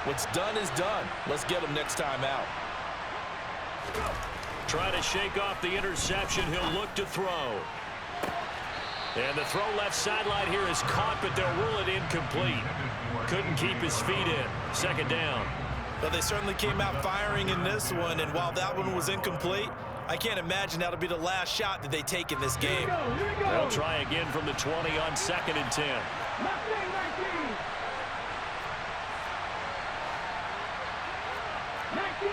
What's done is done. Let's get him next time out. Trying to shake off the interception. He'll look to throw. And the throw left sideline here is caught, but they'll rule it incomplete. Couldn't keep his feet in. Second down. But they certainly came out firing in this one, and while that one was incomplete, I can't imagine that'll be the last shot that they take in this game. They'll try again from the 20 on 2nd and 10. 19,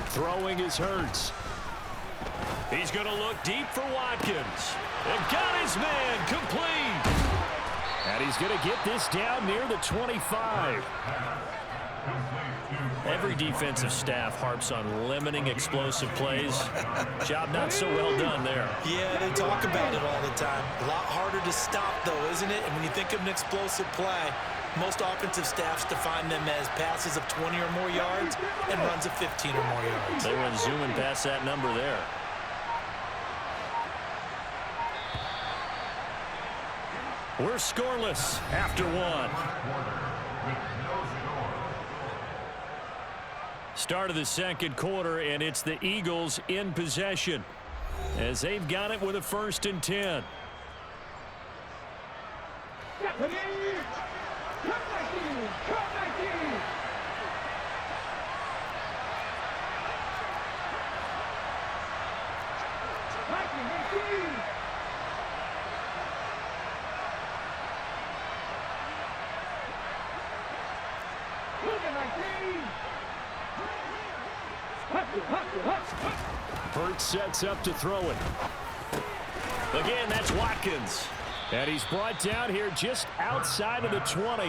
Throwing is Hurts. He's going to look deep for Watkins. And got his man complete. And he's going to get this down near the 25. Every defensive staff harps on limiting explosive plays. Job not so well done there. Yeah, they talk about it all the time. A lot harder to stop, though, isn't it? And when you think of an explosive play, most offensive staffs define them as passes of 20 or more yards and runs of 15 or more yards. They went zooming past that number there. We're scoreless after one. Start of the second quarter, and it's the Eagles in possession as they've got it with a 1st and 10. Hurts sets up to throw it. Again, that's Watkins. And he's brought down here just outside of the 20.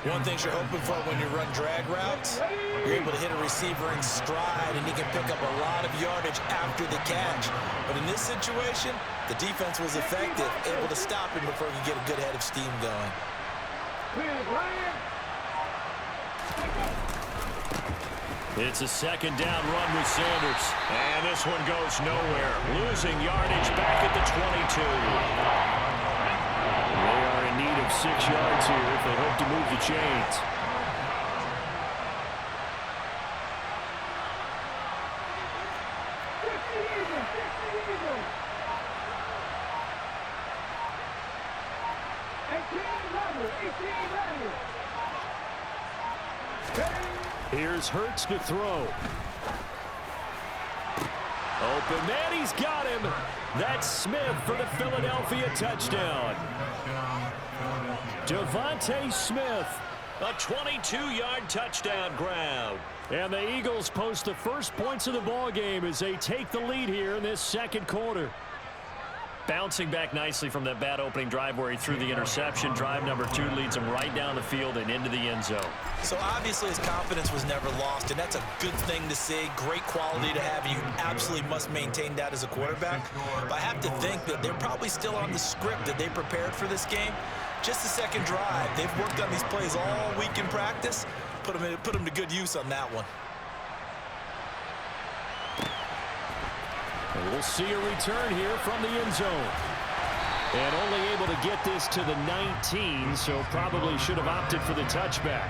One thing you're hoping for when you run drag routes, you're able to hit a receiver in stride, and he can pick up a lot of yardage after the catch. But in this situation, the defense was effective, able to stop him before he could get a good head of steam going. It's a second down run with Sanders. And this one goes nowhere. Losing yardage back at the 22. They are in need of 6 yards here if they hope to move the chains. Here's Hurts to throw. Open man, he's got him. That's Smith for the Philadelphia touchdown. Devontae Smith, a 22-yard touchdown grab. And the Eagles post the first points of the ball game as they take the lead here in this second quarter. Bouncing back nicely from that bad opening drive where he threw the interception. Drive number 2 leads him right down the field and into the end zone. So obviously his confidence was never lost, and that's a good thing to see. Great quality to have. You absolutely must maintain that as a quarterback. But I have to think that they're probably still on the script that they prepared for this game. Just the second drive. They've worked on these plays all week in practice. Put them to good use on that one. And we'll see a return here from the end zone. And only able to get this to the 19, so probably should have opted for the touchback.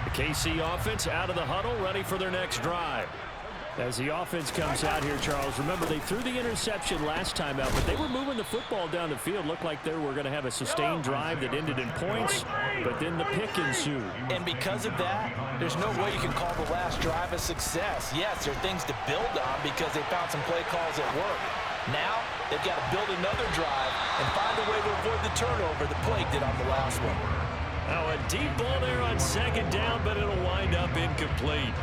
The KC offense out of the huddle, ready for their next drive. As the offense comes out here, Charles, remember they threw the interception last time out, but they were moving the football down the field. Looked like they were going to have a sustained drive that ended in points, but then the pick ensued. And because of that, there's no way you can call the last drive a success. Yes, there are things to build on because they found some play calls at work. Now, they've got to build another drive and find a way to avoid the turnover the play did on the last one. Now a deep ball there on second down, but it'll wind up incomplete.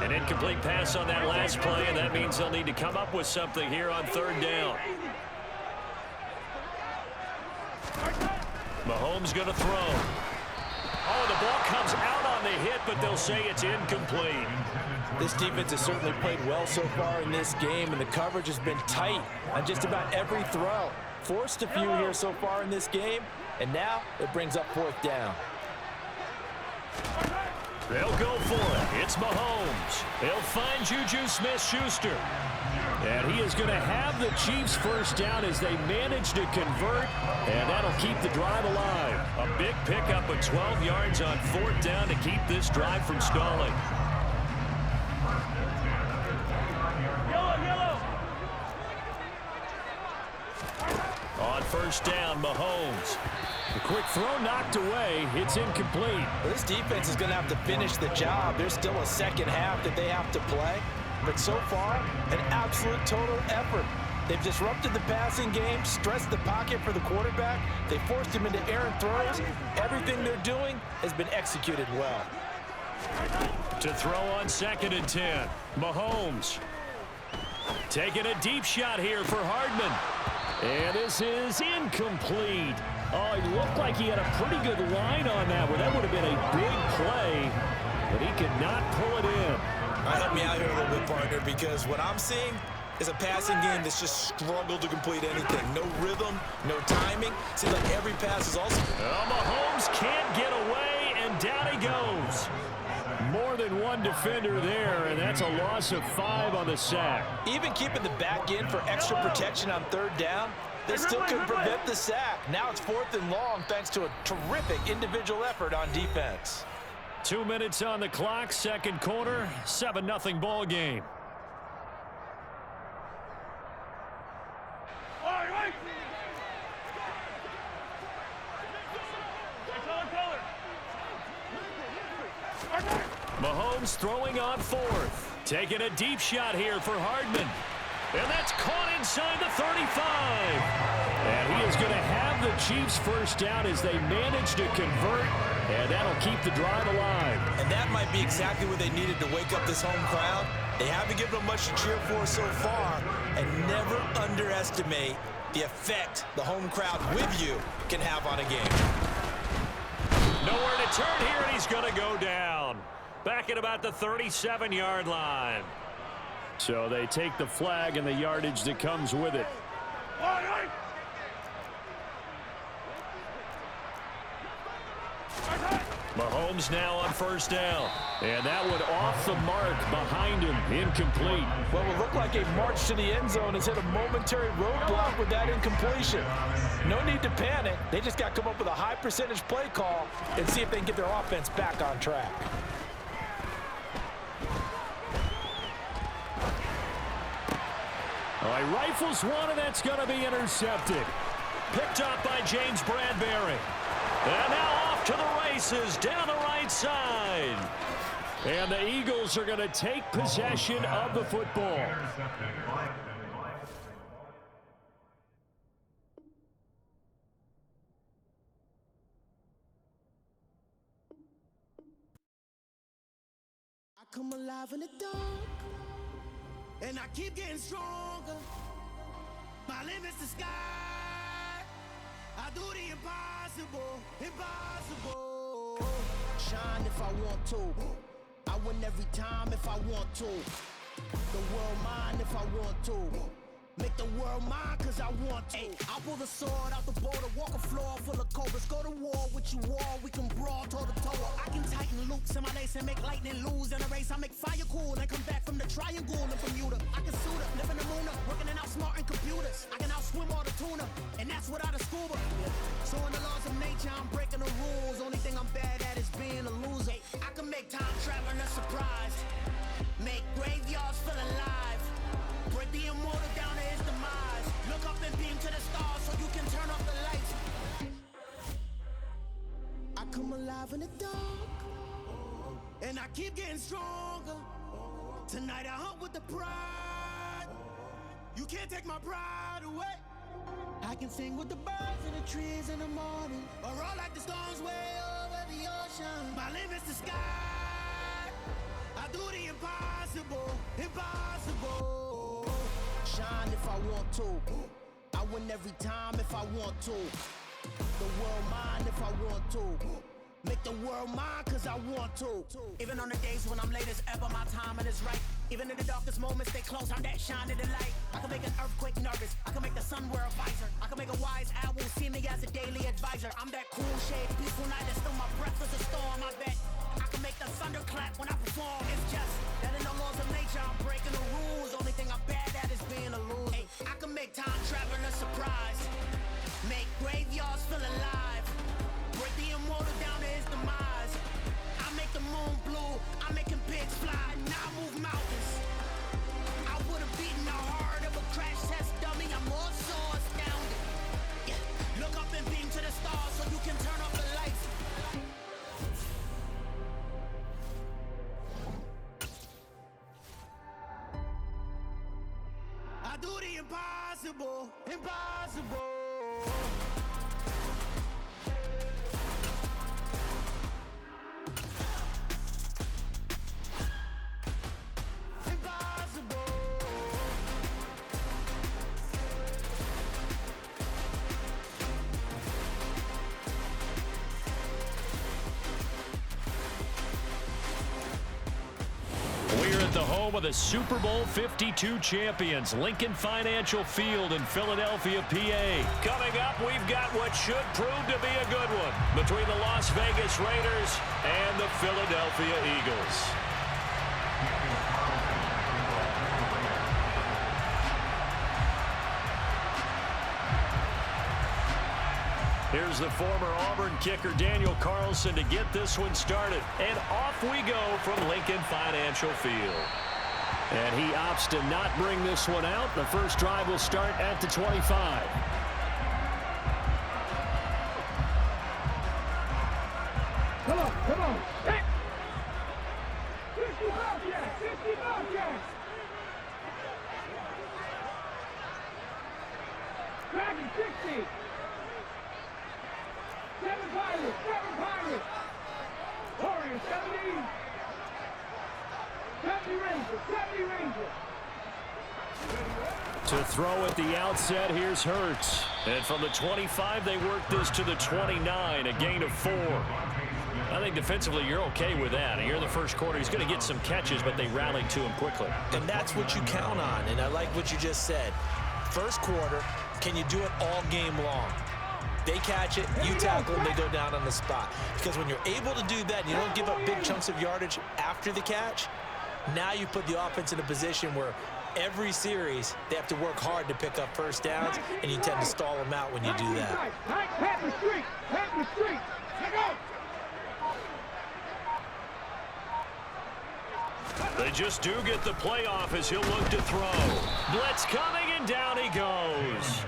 An incomplete pass on that last play, and that means they'll need to come up with something here on third down. Mahomes going to throw. Oh, the ball comes out on the hit, but they'll say it's incomplete. This defense has certainly played well so far in this game, and the coverage has been tight on just about every throw. Forced a few here so far in this game, and now it brings up 4th down. They'll go for it. It's Mahomes. They'll find Juju Smith-Schuster. And he is going to have the Chiefs first down as they manage to convert, and that'll keep the drive alive. A big pickup of 12 yards on 4th down to keep this drive from stalling. On 1st down, Mahomes. The quick throw knocked away. It's incomplete. Well, this defense is going to have to finish the job. There's still a second half that they have to play. But so far, an absolute total effort. They've disrupted the passing game, stressed the pocket for the quarterback. They forced him into errant throws. Everything they're doing has been executed well. To throw on 2nd and 10, Mahomes. Taking a deep shot here for Hardman. And this is incomplete. Oh, it looked like he had a pretty good line on that one. That would have been a big play, but he could not pull it in. Help me out here a little bit, partner, because what I'm seeing is a passing game that's just struggled to complete anything. No rhythm, no timing. Seems like every pass is also... Mahomes can't get away, and down he goes. More than one defender there, and that's a loss of 5 on the sack. Even keeping the back in for extra protection on 3rd down, they still couldn't prevent the sack. Now it's 4th and long thanks to a terrific individual effort on defense. 2 minutes on the clock, 2nd quarter, 7-0 ball game. Mahomes throwing on 4th. Taking a deep shot here for Hardman. And that's caught inside the 35. And he is going to have the Chiefs first down as they manage to convert. And that'll keep the drive alive. And that might be exactly what they needed to wake up this home crowd. They haven't given them much to cheer for so far. And never underestimate the effect the home crowd with you can have on a game. Nowhere to turn here, and he's going to go down. Back at about the 37-yard line. So they take the flag and the yardage that comes with it. Mahomes now on 1st down. And that one off the mark behind him, incomplete. Well, it looked like a march to the end zone has hit a momentary roadblock with that incompletion. No need to panic. They just got to come up with a high percentage play call and see if they can get their offense back on track. All right, rifles one, and that's going to be intercepted. Picked up by James Bradbury. And now off to the races down the right side. And the Eagles are going to take possession of the football. I come alive in the dark, and I keep getting stronger. My limit's the sky. I do the impossible, impossible. Shine if I want to. I win every time if I want to. The world mine if I want to. Make the world mine cause I want to. I pull the sword out the border, walk a floor full of cobras. Go to war with you all, we can brawl toe to toe. I can tighten loops in my lace and make lightning lose in a race. I make fire cool and come back from the triangle in Bermuda. I can suit up, live in the moon up, working and outsmarting computers. I can outswim all the tuna, and that's without a scuba. So in the laws of nature, I'm breaking the rules. Only thing I'm bad at is being a loser. I can make time traveling a surprise, make graveyards feel alive, break the immortal down to his demise. Look up and beam to the stars so you can turn off the lights. I come alive in the dark, and I keep getting stronger. Tonight I hunt with the pride. You can't take my pride away. I can sing with the birds and the trees in the morning, or roll like the storms way over the ocean. My limit's the sky. I do the impossible, impossible. Shine if I want to. I win every time if I want to. The world mine if I want to. Make the world mine cause I want to. Even on the days when I'm late as ever, my timing is right. Even in the darkest moments, stay close, I'm that shining the light. I can make an earthquake nervous, I can make the sun wear a visor. I can make a wise owl see me as a daily advisor. I'm that cool shade, peaceful night, and still my breath is a storm, I bet. I can make the thunder clap when I perform. It's just that in the laws of nature, I'm breaking the rules. Only thing I'm bad at is being a loser. Hey, I can make time traveling a surprise. Make graveyards feel alive. Break the immortal down to his demise. I make the moon blue, I'm making pigs fly. Now I move mountains. I would've beaten the heart of a crash test dummy. I'm more so astounded. Yeah. Look up and beam to the stars so you can turn off the lights. I do the impossible, impossible. The home of the Super Bowl 52 champions, Lincoln Financial Field in Philadelphia, PA. Coming up, we've got what should prove to be a good one between the Las Vegas Raiders and the Philadelphia Eagles. Here's the former Auburn kicker Daniel Carlson to get this one started. And off we go from Lincoln Financial Field. And he opts to not bring this one out. The first drive will start at the 25. Come on, come on. Hey. 50 Bobcats, 50 Bobcats. Dragon 60. 7 Pirates, 7 Pirates. Warriors 70. 70 Rangers, 70 Rangers. To throw at the outset, here's Hurts. And from the 25, they work this to the 29, a gain of 4. I think defensively you're okay with that. And here in the first quarter, he's going to get some catches, but they rallied to him quickly. And that's what you count on, and I like what you just said. First quarter, can you do it all game long? They catch it, you tackle them, they go down on the spot. Because when you're able to do that and you don't give up big chunks of yardage after the catch, now you put the offense in a position where every series they have to work hard to pick up first downs, and you tend to stall them out when you do that. They just do get the playoff as he'll look to throw. Blitz coming, and down he goes.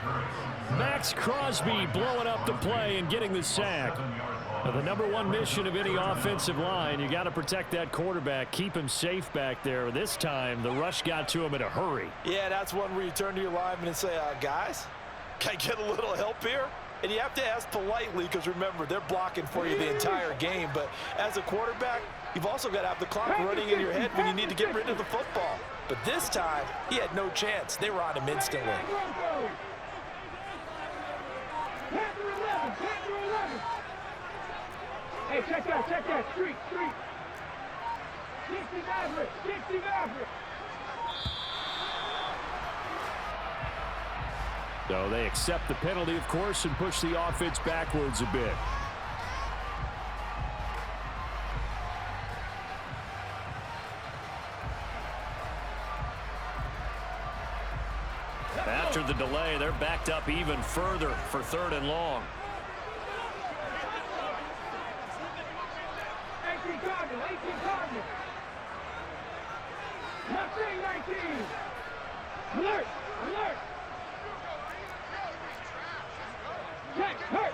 Max Crosby blowing up the play and getting the sack. Now, the number one mission of any offensive line, you got to protect that quarterback, keep him safe back there. This time, the rush got to him in a hurry. Yeah, that's one where you turn to your lineman and say, guys, can I get a little help here? And you have to ask politely because, remember, they're blocking for you the entire game. But as a quarterback, you've also got to have the clock running in your head when you need to get rid of the football. But this time, he had no chance. They were on him instantly. Hey, check that, street. 60 Maverick, 60 Maverick. So they accept the penalty, of course, and push the offense backwards a bit. After the delay, they're backed up even further for 3rd and long. 18 Cardinals. 19. Alert. Check, hurt.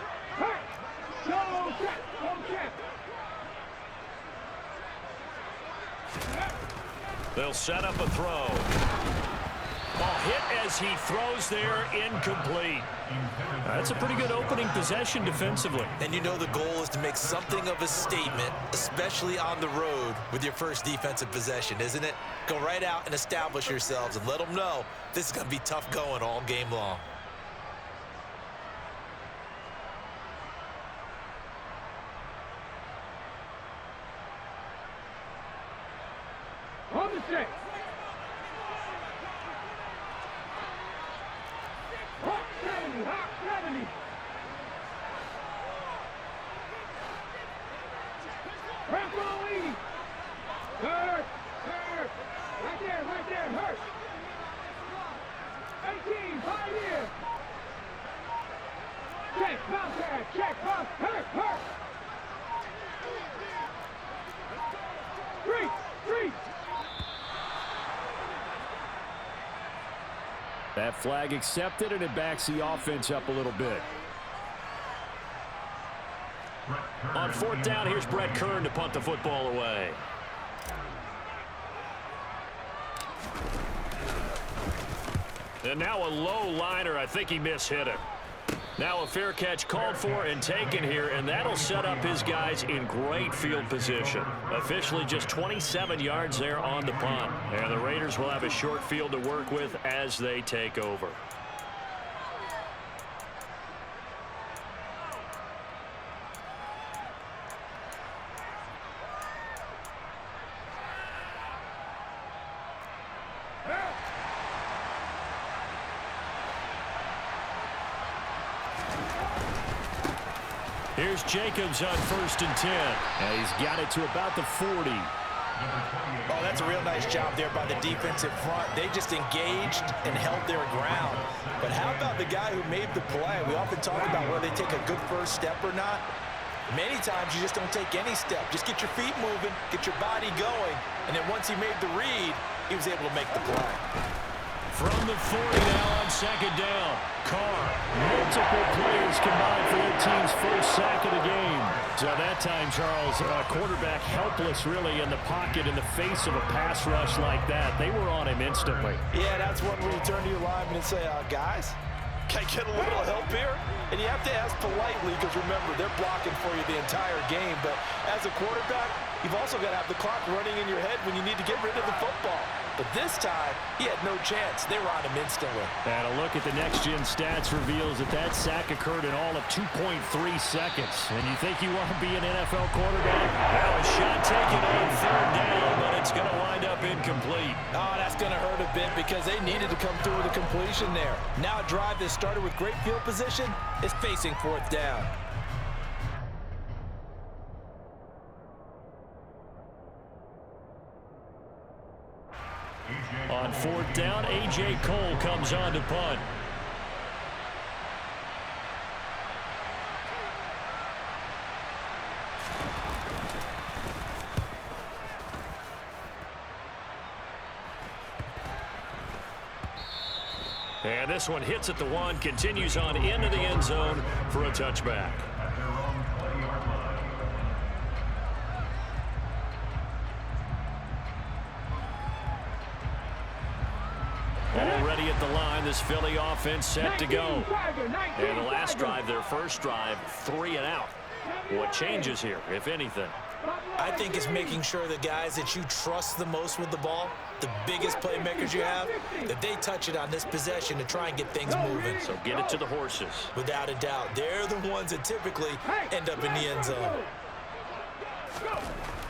Go check. They'll set up a throw. Ball hit as he throws there, incomplete. That's a pretty good opening possession defensively. And you know the goal is to make something of a statement, especially on the road with your first defensive possession, isn't it? Go right out and establish yourselves and let them know this is going to be tough going all game long. 6. Hawk 70, Hawk 70. Rambo lead. Hurt. Right there, hurt. 18, 5 here. Check, bounce, hurt. 3. That flag accepted, and it backs the offense up a little bit. On 4th down, here's Brett Kern to punt the football away. And now a low liner. I think he mishit it. Now a fair catch called for and taken here, and that'll set up his guys in great field position. Officially just 27 yards there on the punt. And the Raiders will have a short field to work with as they take over. Here's Jacobs on 1st and 10. And he's got it to about the 40. Oh, that's a real nice job there by the defensive front. They just engaged and held their ground. But how about the guy who made the play? We often talk about whether they take a good first step or not. Many times you just don't take any step. Just get your feet moving, get your body going. And then once he made the read, he was able to make the play. From the 40 now on 2nd down. Carr, multiple players combined for their team's first sack of the game. So that time, Charles, quarterback helpless really in the pocket in the face of a pass rush like that. They were on him instantly. Yeah, that's one where you turn to your lineman and say, guys, can I get a little help here? And you have to ask politely because, remember, they're blocking for you the entire game. But as a quarterback, you've also got to have the clock running in your head when you need to get rid of the football. But this time, he had no chance. They were on him instantly. And a look at the next-gen stats reveals that sack occurred in all of 2.3 seconds. And you think you want to be an NFL quarterback? Now a shot taken on 3rd down, but it's going to wind up incomplete. Oh, that's going to hurt a bit because they needed to come through with a completion there. Now a drive that started with great field position is facing 4th down. On 4th down, A.J. Cole comes on to punt. And this one hits at the 1, continues on into the end zone for a touchback. Already at the line, this Philly offense set to go. And the last drive, their first drive, 3 and out. What changes here, if anything? I think it's making sure the guys that you trust the most with the ball, the biggest playmakers you have, that they touch it on this possession to try and get things moving. So get it to the horses. Without a doubt. They're the ones that typically end up in the end zone.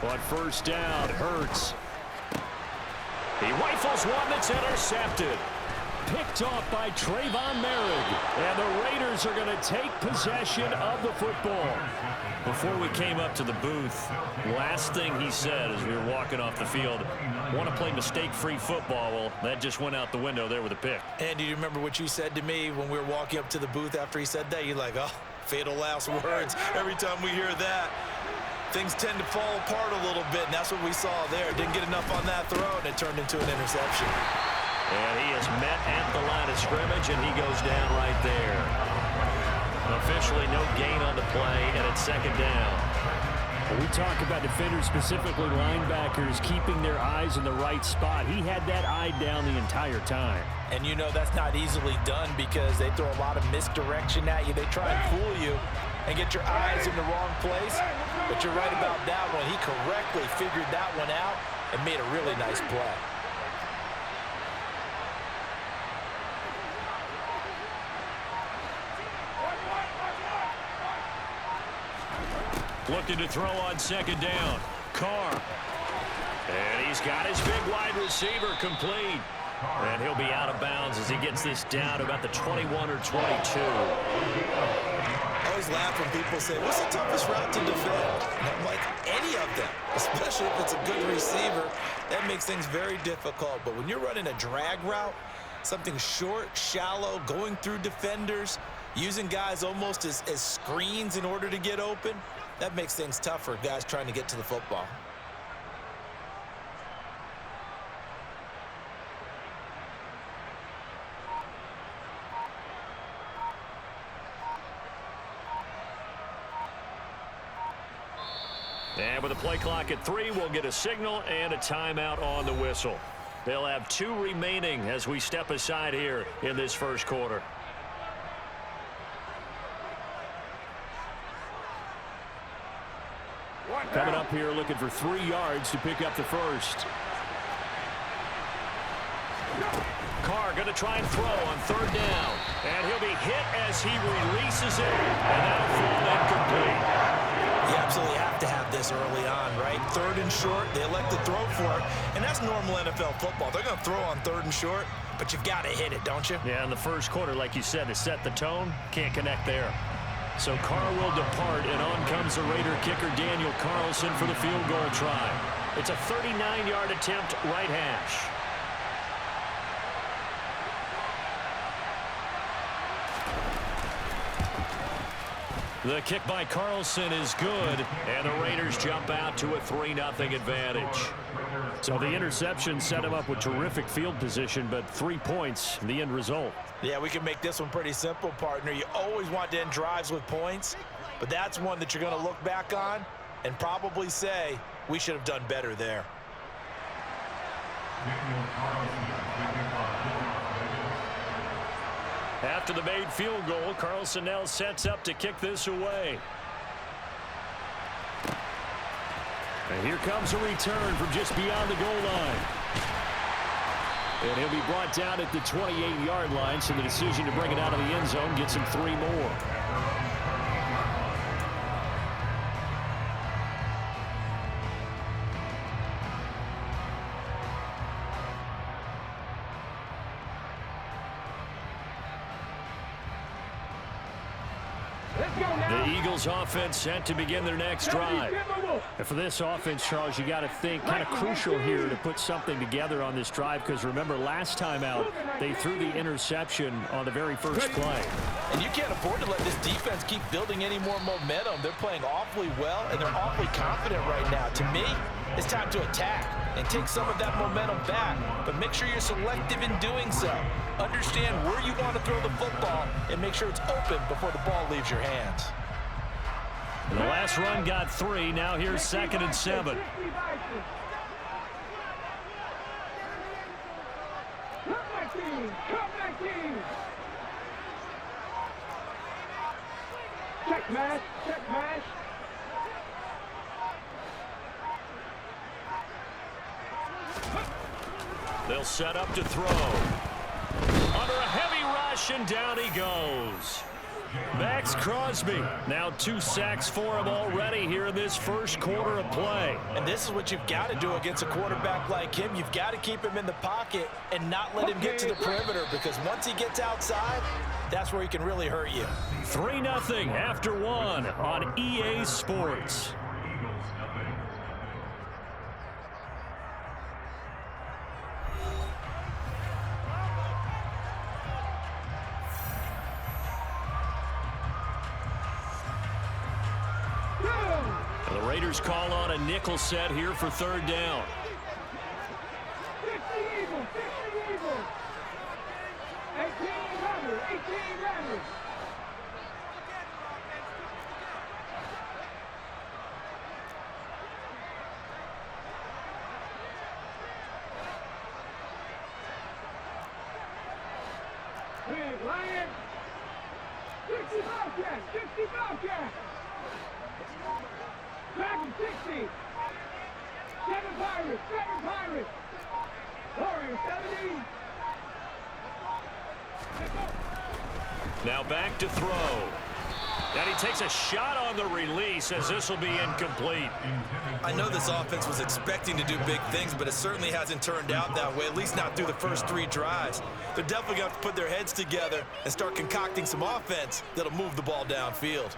On 1st down, Hurts. He rifles one that's intercepted. Picked off by Trayvon Merrick. And the Raiders are going to take possession of the football. Before we came up to the booth, last thing he said as we were walking off the field, want to play mistake-free football. Well, that just went out the window there with a pick. And do you remember what you said to me when we were walking up to the booth after he said that? You're like, oh, fatal last words. Every time we hear that, things tend to fall apart a little bit, and that's what we saw there. Didn't get enough on that throw, and it turned into an interception. And he is met at the line of scrimmage, and he goes down right there. Officially no gain on the play, and it's 2nd down. We talk about defenders, specifically linebackers, keeping their eyes in the right spot. He had that eye down the entire time. And you know that's not easily done because they throw a lot of misdirection at you. They try and fool you and get your eyes in the wrong place. But you're right about that one. He correctly figured that one out and made a really nice play. Looking to throw on 2nd down. Carr. And he's got his big wide receiver complete. And he'll be out of bounds as he gets this down about the 21 or 22. I always laugh when people say, what's the toughest route to defend? And I'm like, any of them, especially if it's a good receiver. That makes things very difficult. But when you're running a drag route, something short, shallow, going through defenders, using guys almost as screens in order to get open, that makes things tough for guys trying to get to the football. And with a play clock at 3, we'll get a signal and a timeout on the whistle. They'll have 2 remaining as we step aside here in this first quarter. Coming up here looking for 3 yards to pick up the first. Carr going to try and throw on 3rd down. And he'll be hit as he releases it. And that'll fall incomplete. You absolutely have to have this early on, right? 3rd and short, they elect to throw for it. And that's normal NFL football. They're going to throw on 3rd and short, but you've got to hit it, don't you? Yeah, in the first quarter, like you said, to set the tone, can't connect there. So Carr will depart, and on comes the Raider kicker Daniel Carlson for the field goal try. It's a 39-yard attempt, right hash. The kick by Carlson is good, and the Raiders jump out to a 3-0 advantage. So the interception set him up with terrific field position, but 3 points, the end result. Yeah, we can make this one pretty simple, partner. You always want to end drives with points, but that's one that you're going to look back on and probably say, we should have done better there. After the made field goal, Carlson now sets up to kick this away. And here comes a return from just beyond the goal line. And he'll be brought down at the 28-yard line, so the decision to bring it out of the end zone gets him 3 more. The Eagles offense set to begin their next drive. And for this offense, Charles, you got to think kind of crucial here to put something together on this drive, because remember last time out they threw the interception on the very first play. And you can't afford to let this defense keep building any more momentum. They're playing awfully well, and they're awfully confident right now. To me, it's time to attack and take some of that momentum back, but make sure you're selective in doing so. Understand where you want to throw the football and make sure it's open before the ball leaves your hands. And the last run got 3. Now here's 2nd and 7. Check match, check match. They'll set up to throw. Under a heavy rush, and down he goes. Max Crosby, now 2 sacks for him already here in this first quarter of play. And this is what you've got to do against a quarterback like him. You've got to keep him in the pocket and not let him get to the perimeter, because once he gets outside, that's where he can really hurt you. 3-0 after 1 on EA Sports. The Raiders call on a nickel set here for 3rd down. 50 Eagles, 50 Eagles. 18 runners, 18 runners. Big Lion. 60 Bobcats, 60 Bobcats. Back to 60. 7 Pirates, 7 Pirates. Warriors, 70. Now back to throw. And he takes a shot on the release as this will be incomplete. I know this offense was expecting to do big things, but it certainly hasn't turned out that way, at least not through the first 3 drives. They're definitely going to have to put their heads together and start concocting some offense that'll move the ball downfield.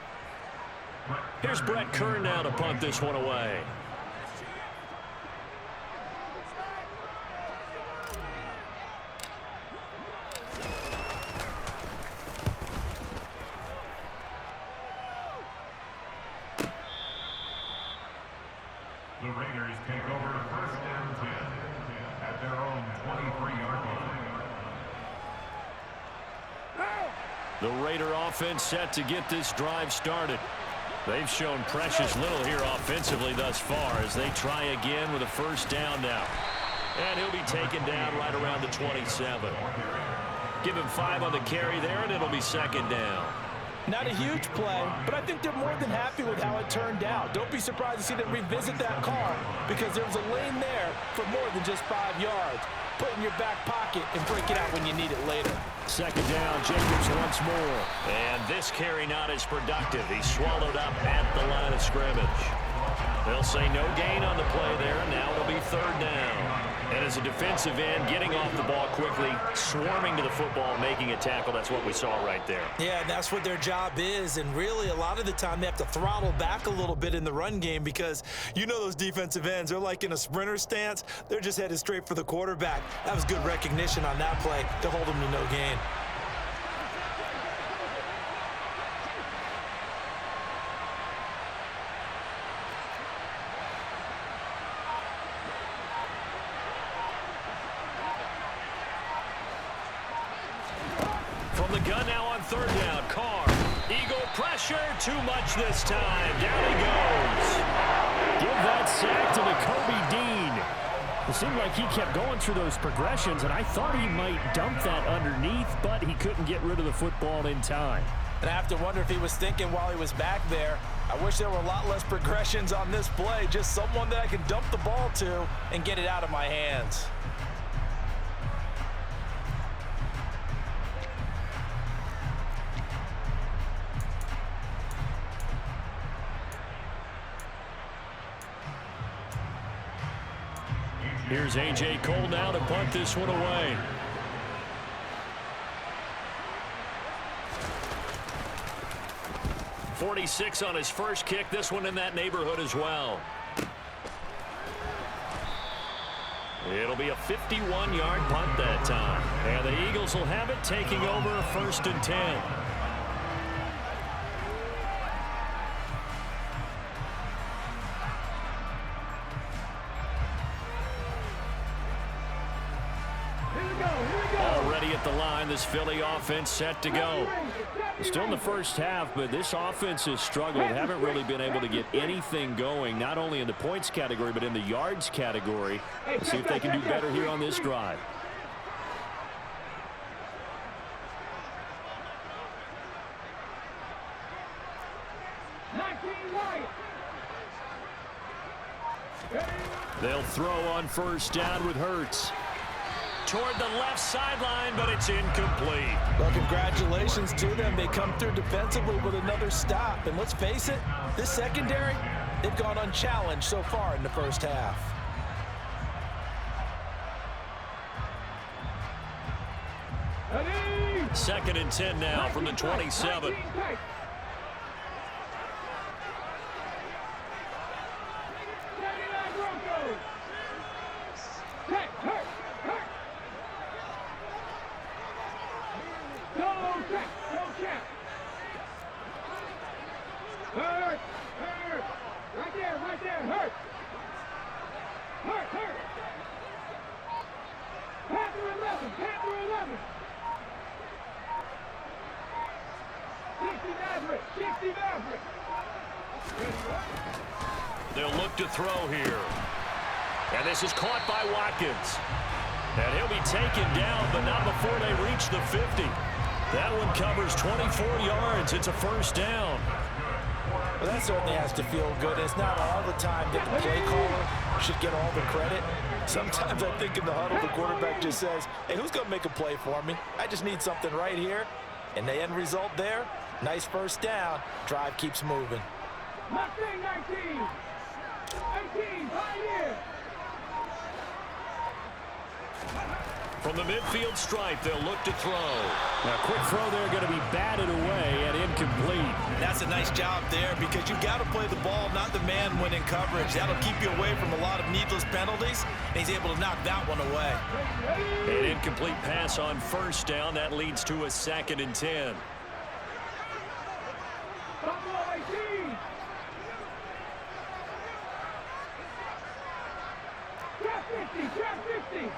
Here's Brett Kern now to punt this one away. The Raiders take over first and 10 at their own 23-yard line. The Raider offense set to get this drive started. They've shown precious little here offensively thus far as they try again with a first down now. And he'll be taken down right around the 27. Give him 5 on the carry there, and it'll be second down. Not a huge play, but I think they're more than happy with how it turned out. Don't be surprised to see them revisit that call because there was a lane there for more than just 5 yards. Put it in your back pocket and break it out when you need it later. Second down, Jacobs once more. And this carry not as productive. He's swallowed up at the line of scrimmage. They'll say no gain on the play there, and now it'll be third down. And as a defensive end, getting off the ball quickly, swarming to the football, making a tackle, that's what we saw right there. Yeah, and that's what their job is, and really a lot of the time they have to throttle back a little bit in the run game because you know those defensive ends, they're like in a sprinter stance. They're just headed straight for the quarterback. That was good recognition on that play to hold them to no gain. From the gun now on third down, Carr. Eagle pressure, too much this time. Down he goes. Give that sack to Nakobe Dean. It seemed like he kept going through those progressions, and I thought he might dump that underneath, but he couldn't get rid of the football in time. And I have to wonder if he was thinking while he was back there, I wish there were a lot less progressions on this play, just someone that I can dump the ball to and get it out of my hands. Here's A.J. Cole now to punt this one away. .46 on his first kick. This one in that neighborhood as well. It'll be a 51-yard punt that time. And the Eagles will have it, taking over first and 10. Already at the line, this Philly offense set to go. Still in the first half, but this offense has struggled. Haven't really been able to get anything going, not only in the points category, but in the yards category. Let's see if they can do better here on this drive. They'll throw on first down with Hurts. Toward the left sideline, but it's incomplete. Well, congratulations to them. They come through defensively with another stop. And let's face it, this secondary, they've gone unchallenged so far in the first half. Second and 10 now from the 27. They'll look to throw here. And this is caught by Watkins. And he'll be taken down, but not before they reach the 50. That one covers 24 yards. It's a first down. Well, that certainly has to feel good. It's not all the time that the play caller should get all the credit. Sometimes I think in the huddle, the quarterback just says, hey, who's going to make a play for me? I just need something right here. And the end result there, Nice first down. Drive keeps moving. Mustang 19. 18, Pioneer. From the midfield stripe, they'll look to throw. Now, quick throw there, going to be batted away and incomplete. That's a nice job there because you've got to play the ball, not the man when in coverage. That'll keep you away from a lot of needless penalties, and he's able to knock that one away. An incomplete pass on first down. That leads to a 2nd and 10. Buffalo 18. Trap 50, trap 50.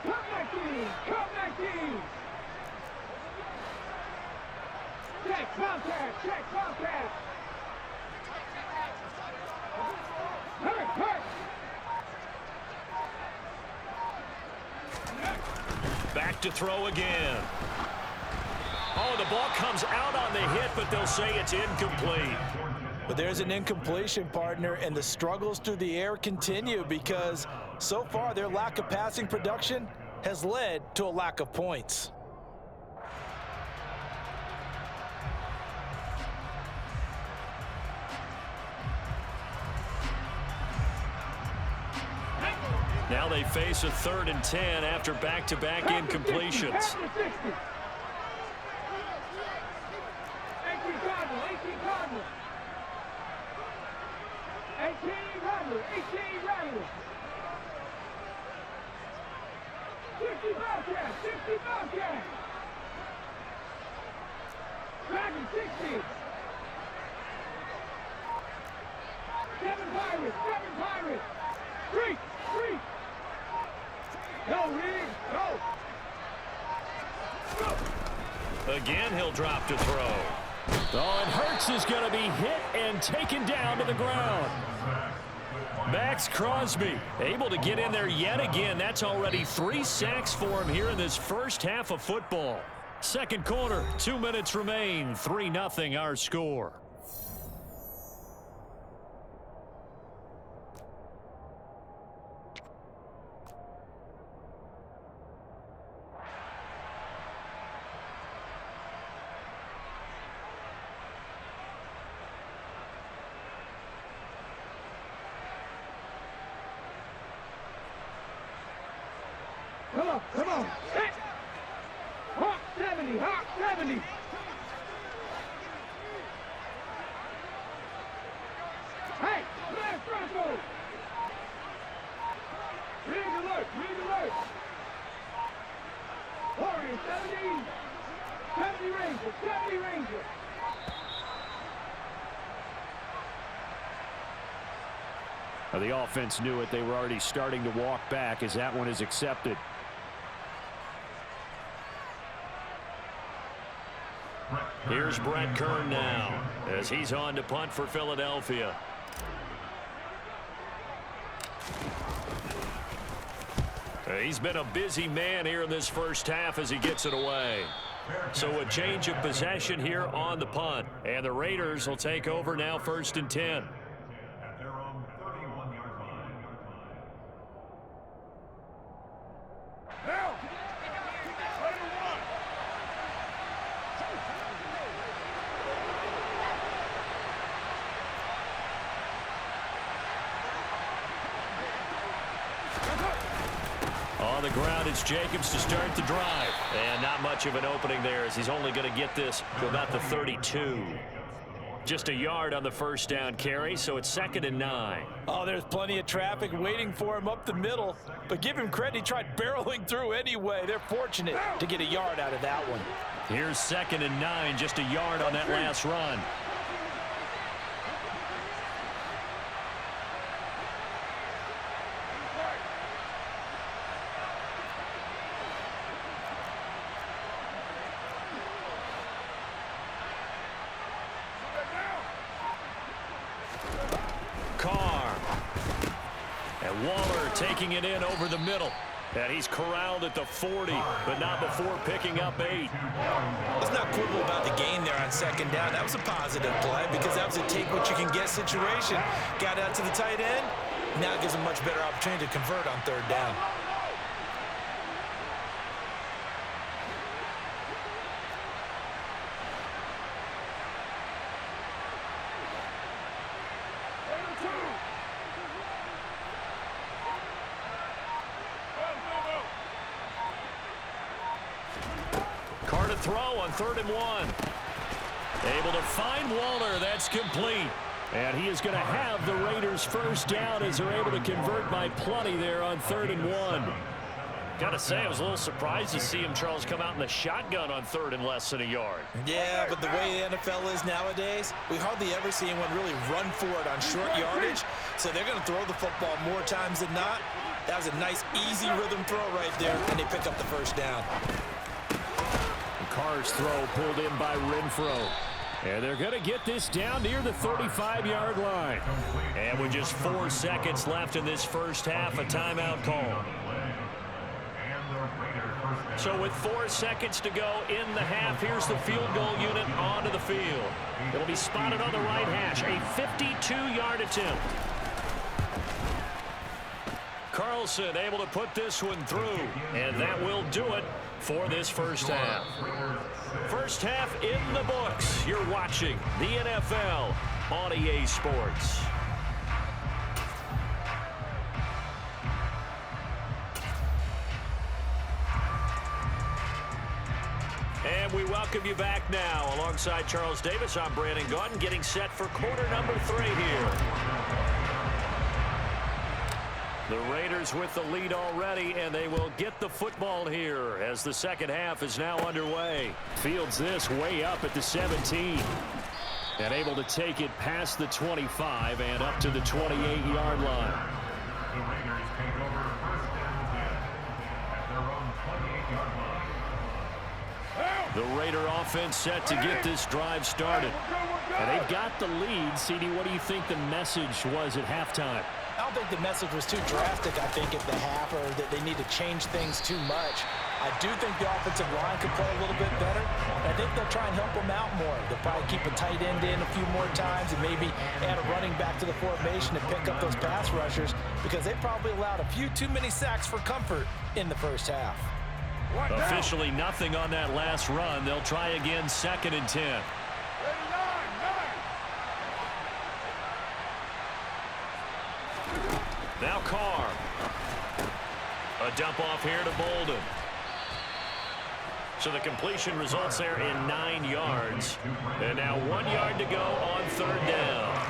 Come 19, come 19. Check contact, check contact. Hurt. Back to throw again. Oh, the ball comes out on the hit, but they'll say it's incomplete. But there's an incompletion, partner, and the struggles through the air continue because so far their lack of passing production has led to a lack of points. Now they face a 3rd and 10 after back-to-back incompletions. 18 Cardinal, 18 Cardinal. 18 Rattler, 18 Rattler. 60 Bobcat, 60 Bobcat. Dragon, 60. 7 Pirates, 7 Pirates. 3. Go, Reed, go. Again, he'll drop to throw. Oh, and Hurts is going to be hit and taken down to the ground. Max Crosby able to get in there yet again. That's already 3 sacks for him here in this first half of football. Second quarter, 2 minutes remain. 3-0 our score. Come on. Set. Hawk 70, Hawk 70. Hey, left Franco. Rig alert. Warrior 70. 70 Ranger. Well, the offense knew it. They were already starting to walk back as that one is accepted. Here's Brett Kern now as he's on to punt for Philadelphia. He's been a busy man here in this first half as he gets it away. So a change of possession here on the punt. And the Raiders will take over now 1st and 10. At their own 31-yard line. On the ground, it's Jacobs to start the drive. And not much of an opening there as he's only going to get this to about the 32. Just a yard on the first down carry, so it's 2nd and 9. Oh, there's plenty of traffic waiting for him up the middle. But give him credit, he tried barreling through anyway. They're fortunate to get a yard out of that one. Here's 2nd and 9, just a yard on that last run. Taking it in over the middle. And he's corralled at the 40, but not before picking up 8. Let's not quibble about the gain there on 2nd down. That was a positive play because that was a take-what-you-can-get situation. Got out to the tight end. Now it gives him much better opportunity to convert on 3rd down. throw on 3rd and 1. Able to find Waller. That's complete. And he is going to have the Raiders first down as they're able to convert by plenty there on 3rd and 1. Got to say, I was a little surprised to see him, Charles, come out in the shotgun on 3rd and less than a yard. Yeah, but the way the NFL is nowadays, we hardly ever see anyone really run for it on short yardage. So they're going to throw the football more times than not. That was a nice, easy rhythm throw right there, and they pick up the first down. Carr's throw pulled in by Renfro. And they're going to get this down near the 35-yard line. And with just 4 seconds left in this first half, a timeout call. So with 4 seconds to go in the half, here's the field goal unit onto the field. It'll be spotted on the right hash, a 52-yard attempt. Carlson able to put this one through, and that will do it for this first half. First half in the books. You're watching the NFL on EA Sports. And we welcome you back now. Alongside Charles Davis, I'm Brandon Gaudin, getting set for quarter number 3 here. The Raiders with the lead already, and they will get the football here as the second half is now underway. Fields this way up at the 17. And able to take it past the 25 and up to the 28-yard line. The Raiders take over 1st and 10 at their own 28-yard line. The Raider offense set to get this drive started. And they've got the lead. CD, what do you think the message was at halftime? I don't think the message was too drastic, I think, at the half, or that they need to change things too much. I do think the offensive line could play a little bit better. I think they'll try and help them out more. They'll probably keep a tight end in a few more times and maybe add a running back to the formation to pick up those pass rushers, because they probably allowed a few too many sacks for comfort in the first half. Officially nothing on that last run. They'll try again 2nd and 10. Now Carr. A dump off here to Bolden. So the completion results there in 9 yards. And now 1 yard to go on 3rd down.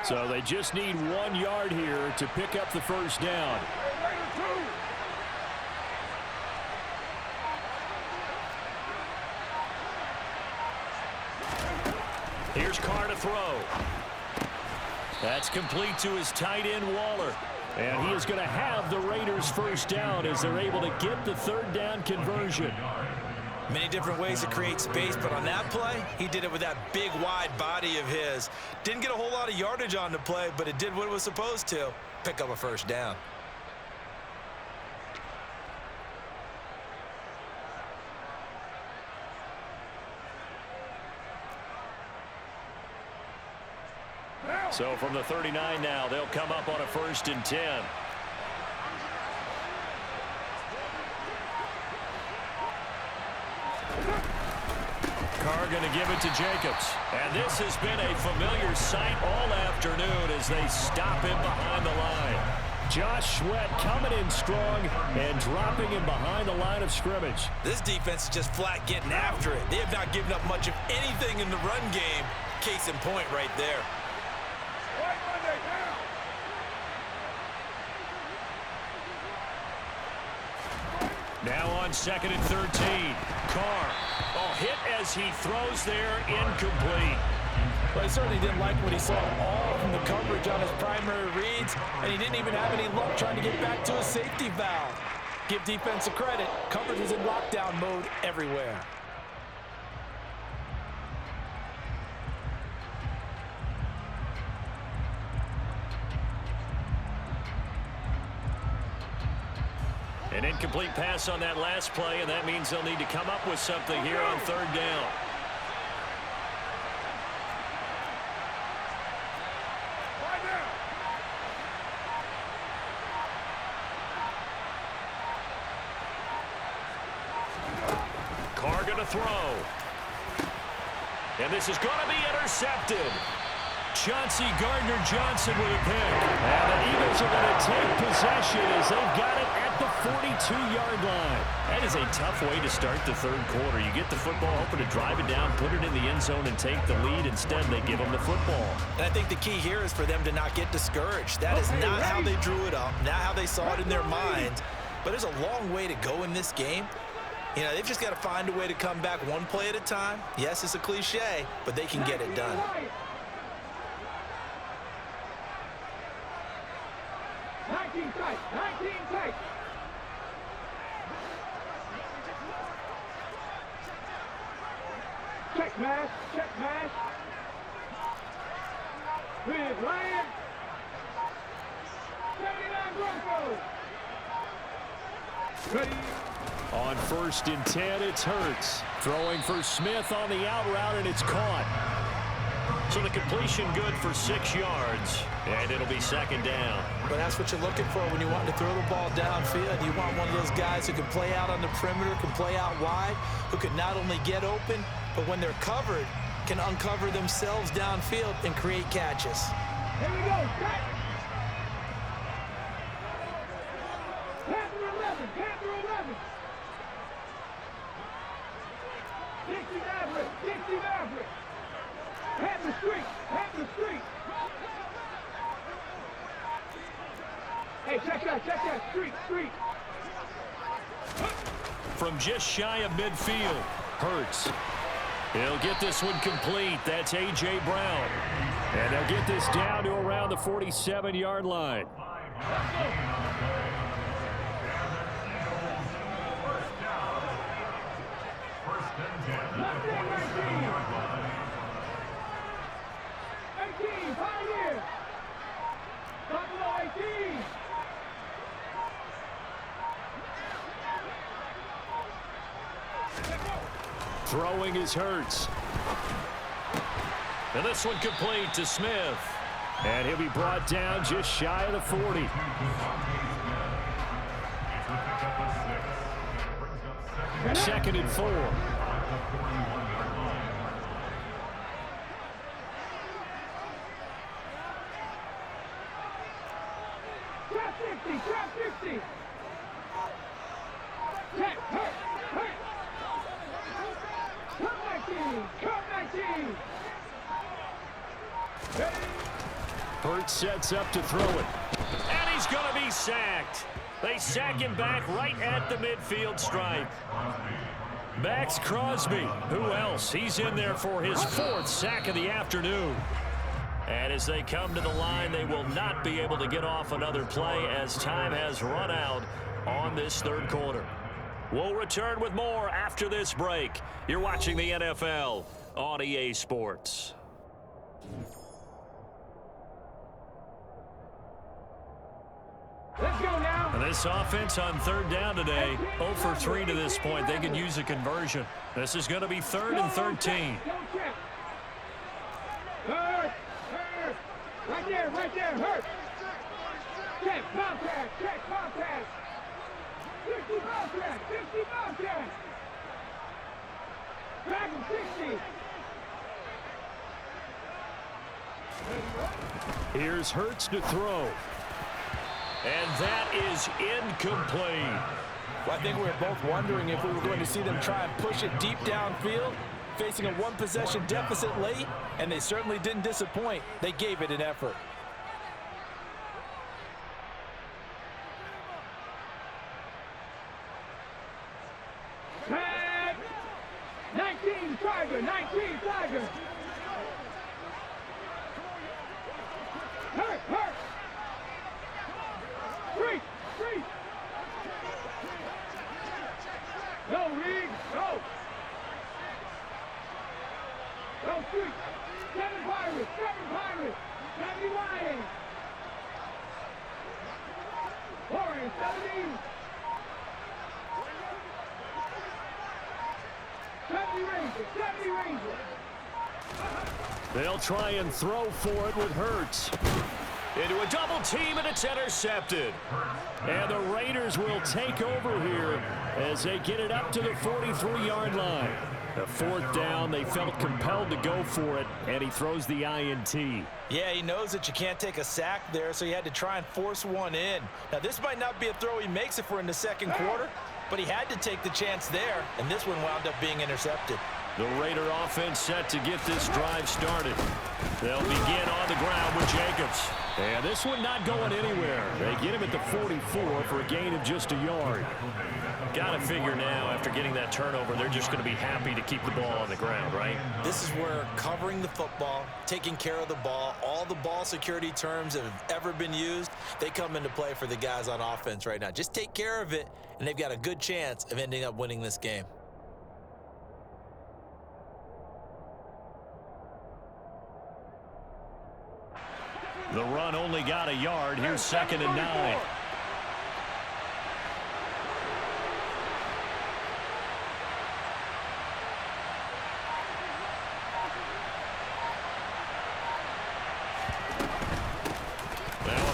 So they just need 1 yard here to pick up the first down. Here's Carr to throw. That's complete to his tight end, Waller. And he is going to have the Raiders first down as they're able to get the 3rd down conversion. Many different ways to create space, but on that play, he did it with that big, wide body of his. Didn't get a whole lot of yardage on the play, but it did what it was supposed to. Pick up a first down. So from the 39 now, they'll come up on a 1st and 10. Carr going to give it to Jacobs. And this has been a familiar sight all afternoon as they stop him behind the line. Josh Sweat coming in strong and dropping him behind the line of scrimmage. This defense is just flat getting after it. They have not given up much of anything in the run game. Case in point right there. Now on 2nd and 13. Carr. Oh, hit as he throws there, incomplete. Well, he certainly didn't like what he saw all from the coverage on his primary reads, and he didn't even have any luck trying to get back to his safety valve. Give defense a credit. Coverage was in lockdown mode everywhere. An incomplete pass on that last play, and that means they'll need to come up with something here on 3rd down. going to throw. And this is going to be intercepted. Chauncey Gardner-Johnson with a pick. And the Eagles are going to take possession as they've got it at the 42-yard line. That is a tough way to start the third quarter. You get the football, hoping to drive it down, put it in the end zone, and take the lead. Instead, they give them the football. And I think the key here is for them to not get discouraged. That is not how they drew it up, not how they saw it in their minds. But there's a long way to go in this game. You know, they've just got to find a way to come back one play at a time. Yes, it's a cliche, but they can get it done. 19 tight, 19 tight. Check mash, check mash. With Ryan. 79 Broncos. Ready. On 1st and 10, it's Hurts. Throwing for Smith on the out route, and it's caught. So the completion good for 6 yards, and it'll be second down. But that's what you're looking for when you want to throw the ball downfield. You want one of those guys who can play out on the perimeter, can play out wide, who can not only get open, but when they're covered, can uncover themselves downfield and create catches. Here we go. Panther 11, Panther 11. Dixie Maverick, Dixie Maverick. Have the street, have the street. Hey, check that, street. From just shy of midfield, Hurts. He'll get this one complete. That's A.J. Brown. And they'll get this down to around the 47-yard line. Pioneer. Buffalo 18. Throwing is Hurts. And this one complete to Smith. And he'll be brought down just shy of the 40. 2nd and 4. Trap 50. Check, hurt. Come 19. Hurts sets up to throw it. And he's going to be sacked. They sack him back right at the midfield stripe. Max Crosby. Who else? He's in there for his 4th sack of the afternoon. And as they come to the line, they will not be able to get off another play as time has run out on this third quarter. We'll return with more after this break. You're watching the NFL on EA Sports. Let's go now. And this offense on 3rd down today, 0 for 3 to this point. They could use a conversion. This is going to be 3rd and 13. Hurt. Right there, hurt. Check, Bobcat. 50 Bobcat. Dragon 60. Here's Hurts to throw. And that is incomplete. Well, I think we were both wondering if we were going to see them try and push it deep downfield, facing a one-possession deficit late, and they certainly didn't disappoint. They gave it an effort. Tag. 19 Tiger. Hurt. Street. Go, Reed, go. Go, Street. 7 Pirates. 70 Lions. Warriors, 70. 70 Rangers. They'll try and throw for it with Hurts. Into a double team, and it's intercepted. And the Raiders will take over here as they get it up to the 43-yard line. The fourth down, they felt compelled to go for it, and he throws the INT. Yeah, he knows that you can't take a sack there, so he had to try and force one in. Now, this might not be a throw he makes if we're in the second quarter, but he had to take the chance there, and this one wound up being intercepted. The Raider offense set to get this drive started. They'll begin on the ground with Jacobs. And this one not going anywhere. They get him at the 44 for a gain of just a yard. Got to figure now, after getting that turnover, they're just going to be happy to keep the ball on the ground, right? This is where covering the football, taking care of the ball, all the ball security terms that have ever been used, they come into play for the guys on offense right now. Just take care of it, and they've got a good chance of ending up winning this game. The run only got a yard. Here's 2nd and 9.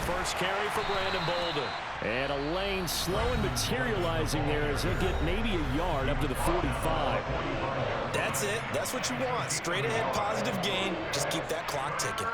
First carry for Brandon Bolden. And a lane slow and materializing there as they get maybe a yard up to the 45. That's it. That's what you want. Straight ahead positive gain. Just keep that clock ticking.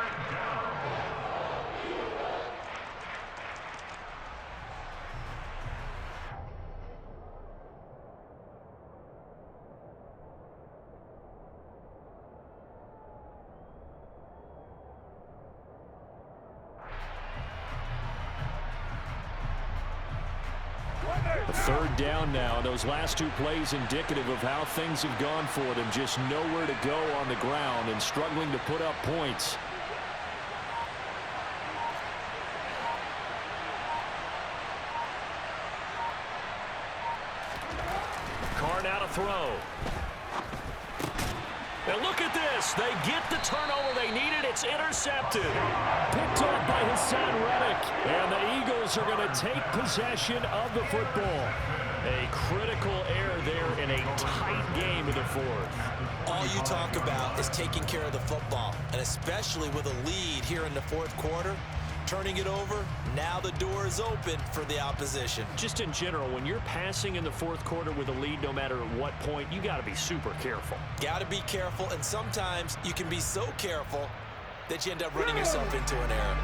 Third down now. Those last two plays indicative of how things have gone for them. Just nowhere to go on the ground and struggling to put up points. Carr now to throw. And look at this. They get the turnover they needed. It's intercepted. Picked off by Hassan Reddick. And the Eagles are going to take possession of the football. A critical error there in a tight game in the fourth. All you talk about is taking care of the football, and especially with a lead here in the fourth quarter. Turning it over, now the door is open for the opposition. Just in general, when you're passing in the fourth quarter with a lead, no matter at what point, you got to be super careful. Got to be careful, and sometimes you can be so careful that you end up running yourself into an error.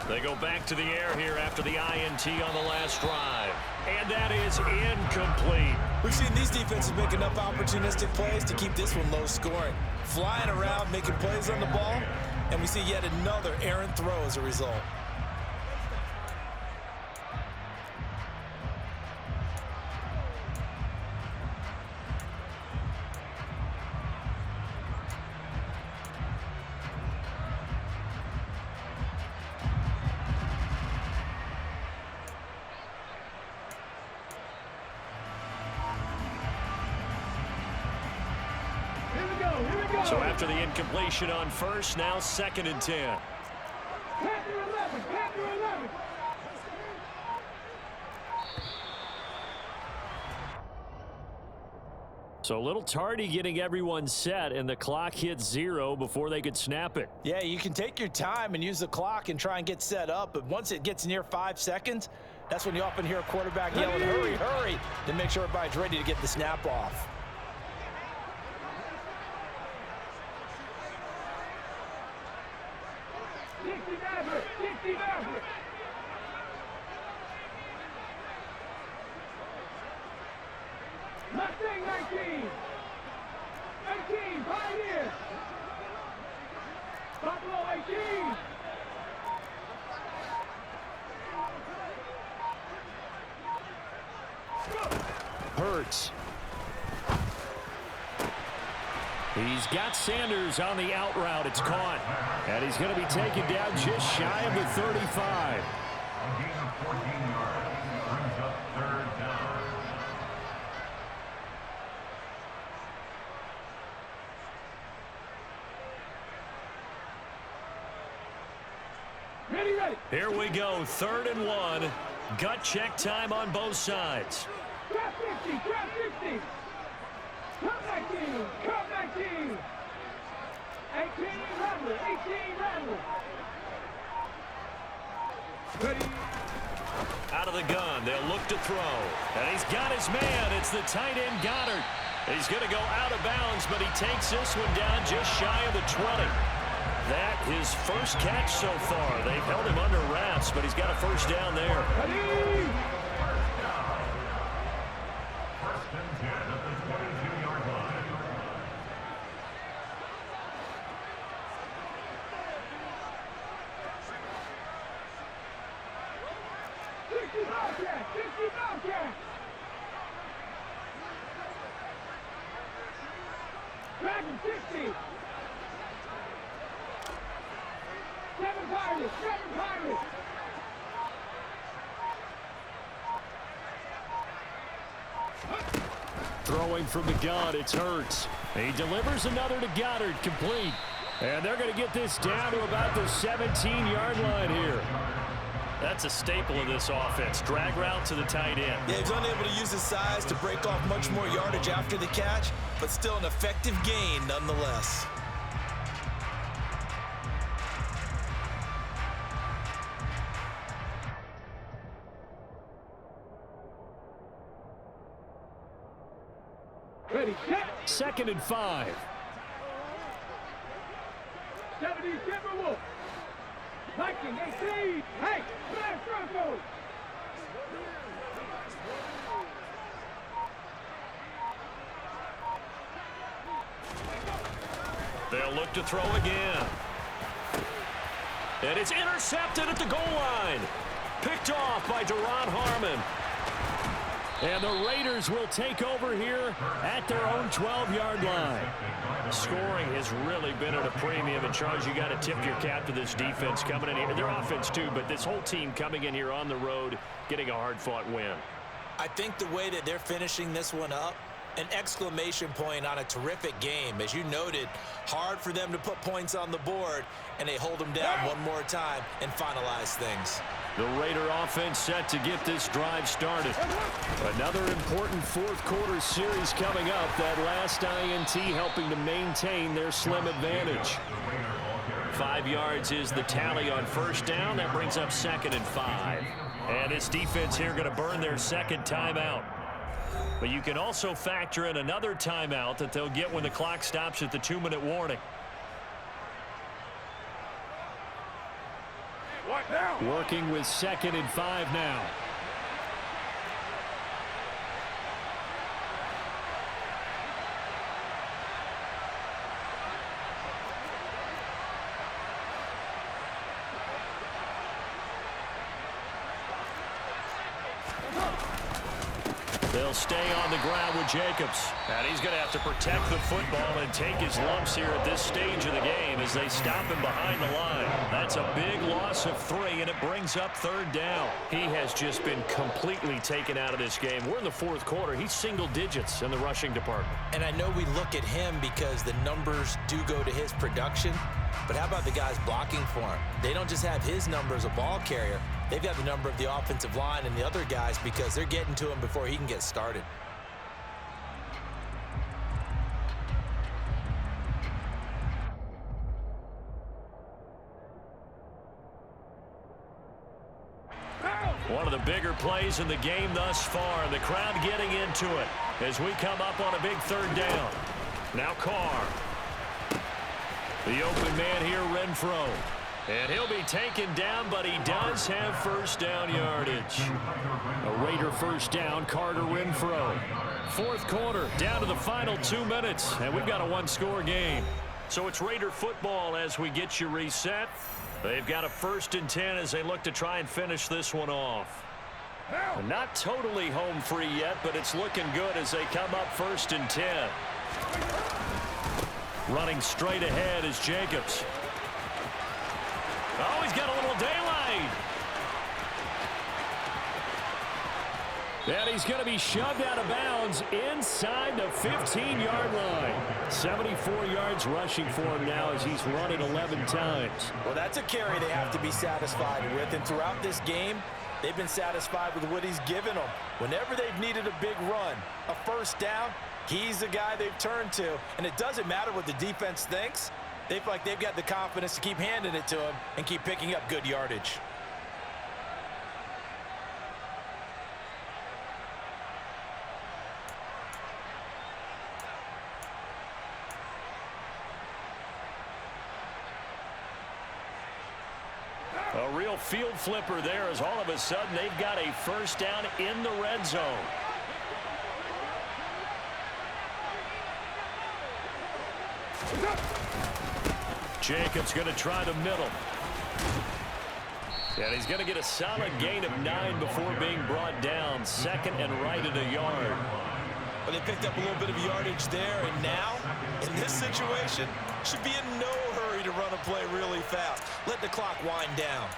They go back to the air here after the INT on the last drive. And that is incomplete. We've seen these defenses make enough opportunistic plays to keep this one low scoring. Flying around, making plays on the ball, and we see yet another errant throw as a result. So after the incompletion on first, now 2nd and 10. So a little tardy getting everyone set, and the clock hit 0 before they could snap it. Yeah, you can take your time and use the clock and try and get set up, but once it gets near 5 seconds, that's when you often hear a quarterback yelling, hurry, hurry, to make sure everybody's ready to get the snap off. Mustang 19! 19, Pioneer! Buffalo 18! Hurts. He's got Sanders on the out route. It's caught. And he's going to be taken down just shy of the 35. A gain of 14 yards brings up 3rd down. Ready, ready. Here we go, 3rd and 1. Gut check time on both sides. Drop 50, drop 50. Come back in, come back in. 18 level, 18 level. Ready. Out of the gun, they'll look to throw. And he's got his man. It's the tight end, Goddard. He's going to go out of bounds, but he takes this one down just shy of the 20. That his first catch so far. They've held him under wraps, but he's got a first down there. Ready. First and 10 at the 22-yard line. Bobcat, 60 Bobcat. Dragon 60. 7 Pirates, 7 Pirates. Throwing from the gun, it's Hurts. He delivers another to Goddard, complete. And they're going to get this down to about the 17-yard line here. That's a staple of this offense. Drag route to the tight end. Yeah, he's unable to use his size to break off much more yardage after the catch, but still an effective gain nonetheless. Ready, set. 2nd and 5. 70 Timberwolves. Viking 18. Hey, Black Broncos. They'll look to throw again. And it's intercepted at the goal line. Picked off by Deron Harmon. And the Raiders will take over here at their own 12-yard line. Scoring has really been at a premium. And, Charles, you got to tip your cap to this defense coming in here. Their offense, too, but this whole team coming in here on the road, getting a hard-fought win. I think the way that they're finishing this one up, an exclamation point on a terrific game. As you noted, hard for them to put points on the board, and they hold them down one more time and finalize things. The Raider offense set to get this drive started. Another important fourth-quarter series coming up. That last INT helping to maintain their slim advantage. 5 yards is the tally on first down. That brings up 2nd and 5. And this defense here going to burn their second timeout. But you can also factor in another timeout that they'll get when the clock stops at the 2-minute warning. What now? Working with 2nd and 5 now. They'll stay on the ground with Jacobs. And he's going to have to protect the football and take his lumps here at this stage of the game as they stop him behind the line. That's a big loss of 3, and it brings up 3rd down. He has just been completely taken out of this game. We're in the 4th quarter. He's single digits in the rushing department. And I know we look at him because the numbers do go to his production, but how about the guys blocking for him? They don't just have his number as a ball carrier. They've got the number of the offensive line and the other guys because they're getting to him before he can get started. One of the bigger plays in the game thus far, and the crowd getting into it as we come up on a big 3rd down. Now Carr. The open man here, Renfro. And he'll be taken down, but he does have first down yardage. A Raider first down, Carter Renfro. 4th quarter, down to the final 2 minutes, and we've got a 1-score game. So it's Raider football as we get you reset. They've got a 1st and 10 as they look to try and finish this one off. Not totally home free yet, but it's looking good as they come up 1st and 10. Running straight ahead is Jacobs. Oh, he's got a little daylight. And he's going to be shoved out of bounds inside the 15-yard line. 74 yards rushing for him now as he's run it 11 times. Well, that's a carry they have to be satisfied with. And throughout this game, they've been satisfied with what he's given them. Whenever they've needed a big run, a first down, he's the guy they've turned to. And it doesn't matter what the defense thinks. They feel like they've got the confidence to keep handing it to him and keep picking up good yardage. A real field flipper there as all of a sudden they've got a first down in the red zone. Jacobs going to try the middle. And he's going to get a solid gain of 9 before being brought down. Second and right at a yard. Well, they picked up a little bit of yardage there, and now, in this situation, should be in no hurry to run a play really fast. Let the clock wind down.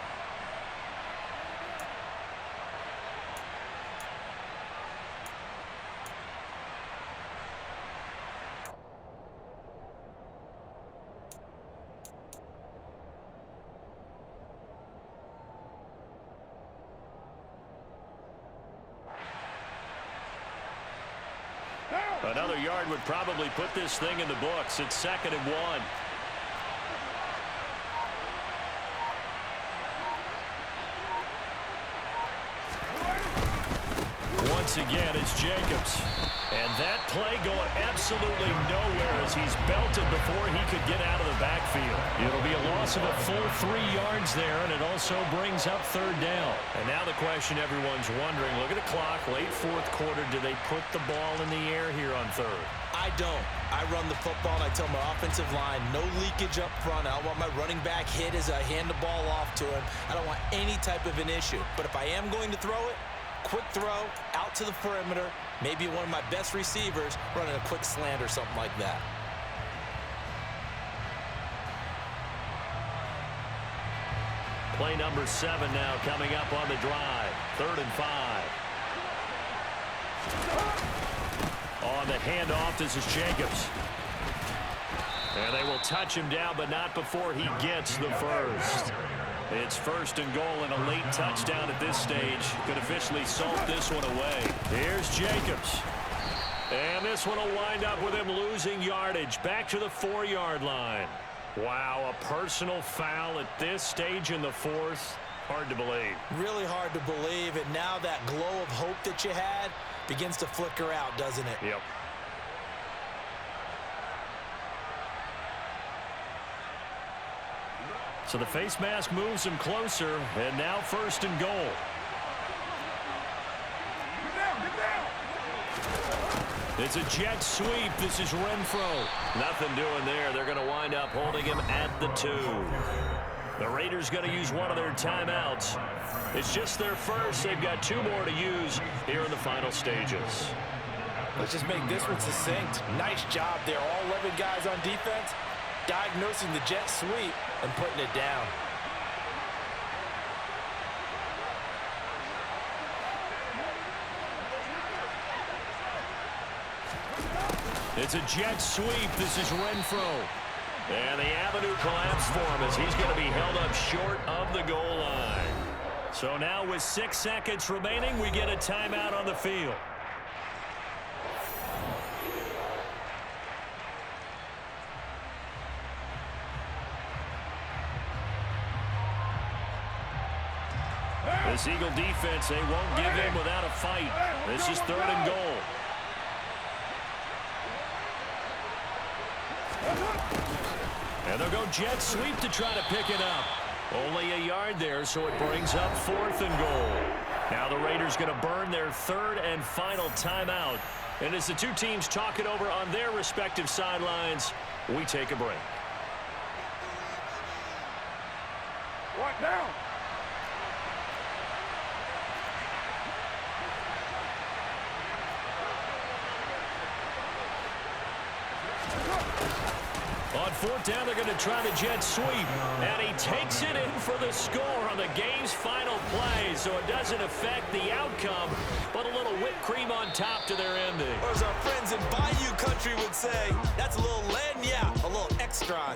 Another yard would probably put this thing in the books. It's 2nd and 1. Once again, it's Jacobs. And that play going absolutely nowhere as he's belted before he could get out of the backfield. It'll be a loss of a full 3 yards there, and it also brings up 3rd down. And now the question everyone's wondering, look at the clock, late 4th quarter, do they put the ball in the air here on 3rd? I don't. I run the football, and I tell my offensive line, no leakage up front. I don't want my running back hit as I hand the ball off to him. I don't want any type of an issue. But if I am going to throw it, quick throw, out to the perimeter, maybe one of my best receivers running a quick slant or something like that. Play number 7 now coming up on the drive. 3rd and 5. On the handoff, this is Jacobs. And they will touch him down, but not before he gets the first. It's 1st and goal and a late touchdown at this stage. Could officially salt this one away. Here's Jacobs. And this one will wind up with him losing yardage. Back to the 4-yard line. Wow, a personal foul at this stage in the 4th. Hard to believe. Really hard to believe. And now that glow of hope that you had begins to flicker out, doesn't it? Yep. So the face mask moves him closer, and now 1st and goal. Get down! It's a jet sweep. This is Renfro. Nothing doing there. They're going to wind up holding him at the 2. The Raiders going to use one of their timeouts. It's just their first. They've got 2 more to use here in the final stages. Let's just make this one succinct. Nice job there. All 11 guys on defense diagnosing the jet sweep and putting it down. It's a jet sweep. This is Renfro. And the avenue collapsed for him as he's going to be held up short of the goal line. So now with 6 seconds remaining, we get a timeout on the field. This Eagle defense, they won't give in without a fight. This is 3rd and goal. And they'll go jet sweep to try to pick it up. Only a yard there, so it brings up 4th and goal. Now the Raiders going to burn their 3rd and final timeout. And as the 2 teams talk it over on their respective sidelines, we take a break. What now? On fourth down, they're going to try the jet sweep. And he takes it in for the score on the game's final play. So it doesn't affect the outcome, but a little whipped cream on top to their ending. Or as our friends in Bayou Country would say, that's a little lagniappe, a little extra.